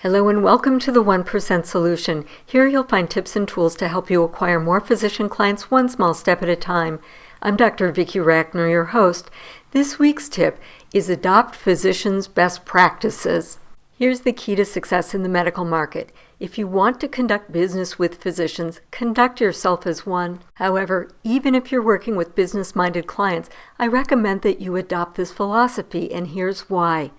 Hello and welcome to the 1% Solution. Here you'll find tips and tools to help you acquire more physician clients one small step at a time. I'm Dr. Vicki Rackner, your host. This week's tip is adopt physicians' best practices. Here's the key to success in the medical market. If you want to conduct business with physicians, conduct yourself as one. However, even if you're working with business-minded clients, I recommend that you adopt this philosophy, and here's why.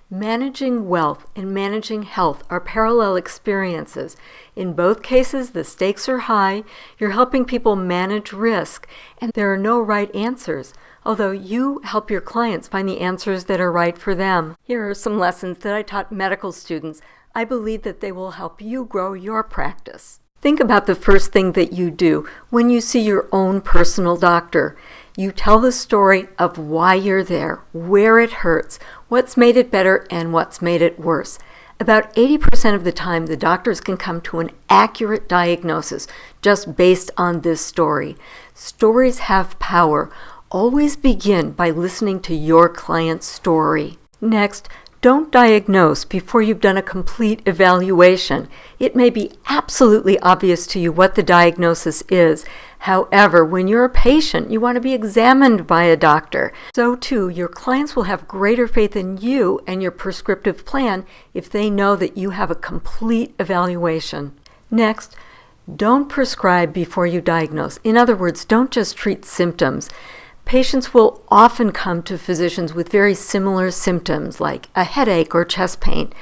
Managing wealth and managing health are parallel experiences. In both cases, the stakes are high, you're helping people manage risk, and there are no right answers, although you help your clients find the answers that are right for them. Here are some lessons that I taught medical students. I believe that they will help you grow your practice. Think about the first thing that you do when you see your own personal doctor. You tell the story of why you're there, where it hurts, what's made it better, and what's made it worse. About 80% of the time, the doctors can come to an accurate diagnosis just based on this story. Stories have power. Always begin by listening to your client's story. Next, don't diagnose before you've done a complete evaluation. It may be absolutely obvious to you what the diagnosis is. However, when you're a patient, you want to be examined by a doctor. So too, your clients will have greater faith in you and your prescriptive plan if they know that you have a complete evaluation. Next, don't prescribe before you diagnose. In other words, don't just treat symptoms. Patients will often come to physicians with very similar symptoms like a headache or chest pain.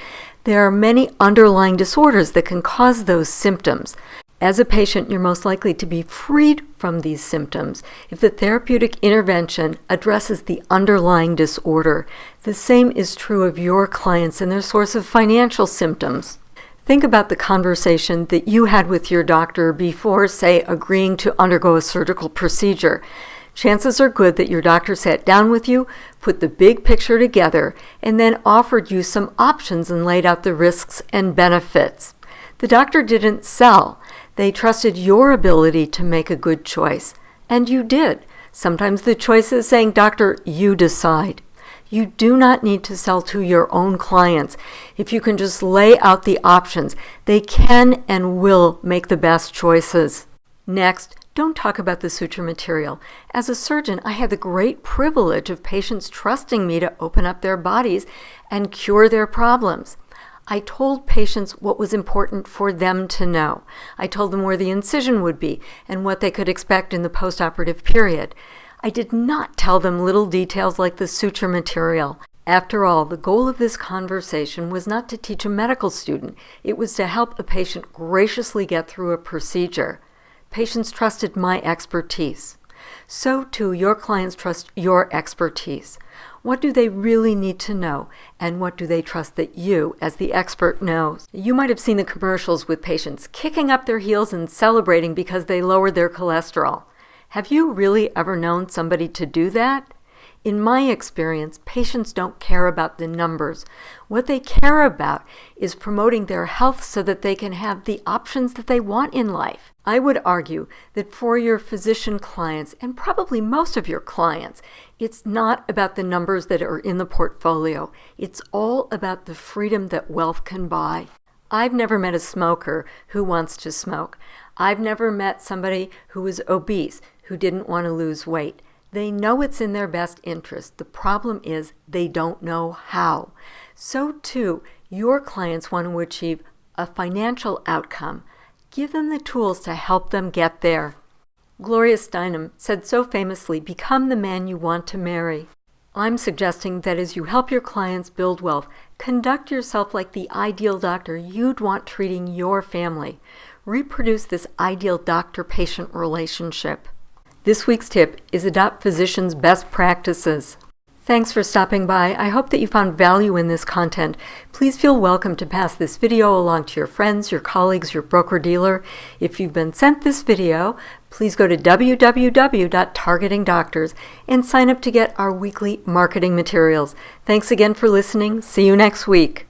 There are many underlying disorders that can cause those symptoms. As a patient, you're most likely to be freed from these symptoms if the therapeutic intervention addresses the underlying disorder. The same is true of your clients and their source of financial symptoms. Think about the conversation that you had with your doctor before, say, agreeing to undergo a surgical procedure. Chances are good that your doctor sat down with you, put the big picture together, and then offered you some options and laid out the risks and benefits. The doctor didn't sell. They trusted your ability to make a good choice. And you did. Sometimes the choice is saying, "Doctor, you decide." You do not need to sell to your own clients. If you can just lay out the options, they can and will make the best choices. Next, don't talk about the suture material. As a surgeon, I had the great privilege of patients trusting me to open up their bodies and cure their problems. I told patients what was important for them to know. I told them where the incision would be and what they could expect in the postoperative period. I did not tell them little details like the suture material. After all, the goal of this conversation was not to teach a medical student. It was to help a patient graciously get through a procedure. Patients trusted my expertise. So too, your clients trust your expertise. What do they really need to know, and what do they trust that you, as the expert, knows? You might have seen the commercials with patients kicking up their heels and celebrating because they lowered their cholesterol. Have you really ever known somebody to do that? In my experience, patients don't care about the numbers. What they care about is promoting their health so that they can have the options that they want in life. I would argue that for your physician clients, and probably most of your clients, it's not about the numbers that are in the portfolio. It's all about the freedom that wealth can buy. I've never met a smoker who wants to smoke. I've never met somebody who is obese who didn't want to lose weight. They know it's in their best interest. The problem is they don't know how. So too, your clients want to achieve a financial outcome. Give them the tools to help them get there. Gloria Steinem said so famously, "Become the man you want to marry." I'm suggesting that as you help your clients build wealth, conduct yourself like the ideal doctor you'd want treating your family. Reproduce this ideal doctor-patient relationship. This week's tip is adopt physicians' best practices. Thanks for stopping by. I hope that you found value in this content. Please feel welcome to pass this video along to your friends, your colleagues, your broker-dealer. If you've been sent this video, please go to www.targetingdoctors and sign up to get our weekly marketing materials. Thanks again for listening. See you next week.